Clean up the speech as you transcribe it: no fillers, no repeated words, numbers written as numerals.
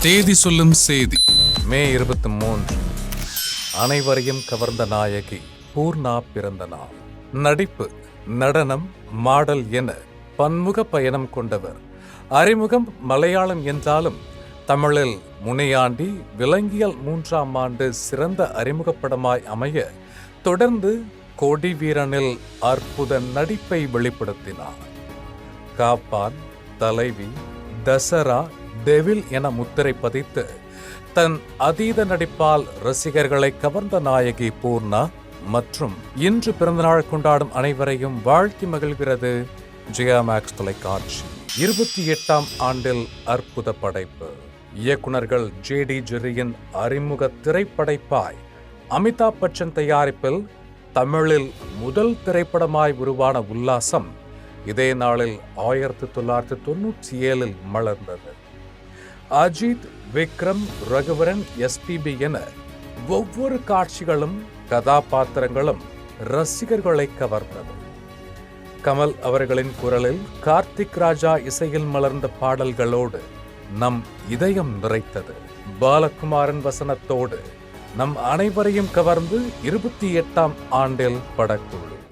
தேதி சொல்லும் செய்தி. மே 23 அனைவரையும் கவர்ந்த நாயகி பூர்ணா பிறந்த நாள். நடிப்பு, நடனம், மாடல் என பன்முக பயணம் கொண்டவர். அறிமுகம் மலையாளம் என்றாலும் தமிழில் முனையாண்டி விலங்கியல் 3ஆம் ஆண்டு சிறந்த அறிமுகப்படமாய் அமைய தொடர்ந்து கொடி வீரனில் அற்புத நடிப்பை வெளிப்படுத்தினார். காப்பான், தலைவி, தசரா, டெவில் என முத்திரை பதித்து தன் அதீத நடிப்பால் ரசிகர்களை கவர்ந்த நாயகி பூர்ணா மற்றும் இன்று பிறந்தநாள் கொண்டாடும் அனைவரையும் வாழ்த்தி மகிழ்கிறது ஜெயா மேக்ஸ் தொலைக்காட்சி. 28ஆம் ஆண்டில் அற்புத படைப்பு. இயக்குனர்கள் ஜே.டி. ஜெர்ரியின் அறிமுக திரைப்படைப்பாய் அமிதாப் பச்சன் தயாரிப்பில் தமிழில் முதல் திரைப்படமாய் உருவான உல்லாசம் இதே நாளில் 1997 மலர்ந்தது. அஜித், விக்ரம், ரகுவரன், எஸ்பிபி என ஒவ்வொரு காட்சிகளும் கதாபாத்திரங்களும் ரசிகர்களை கவர்ந்தது. கமல் அவர்களின் குரலில் கார்த்திக் ராஜா இசையில் மலர்ந்த பாடல்களோடு நம் இதயம் நிறைத்தது. பாலகுமாரன் வசனத்தோடு நம் அனைவரையும் கவர்ந்து 28ஆம் ஆண்டில் படக்குழு.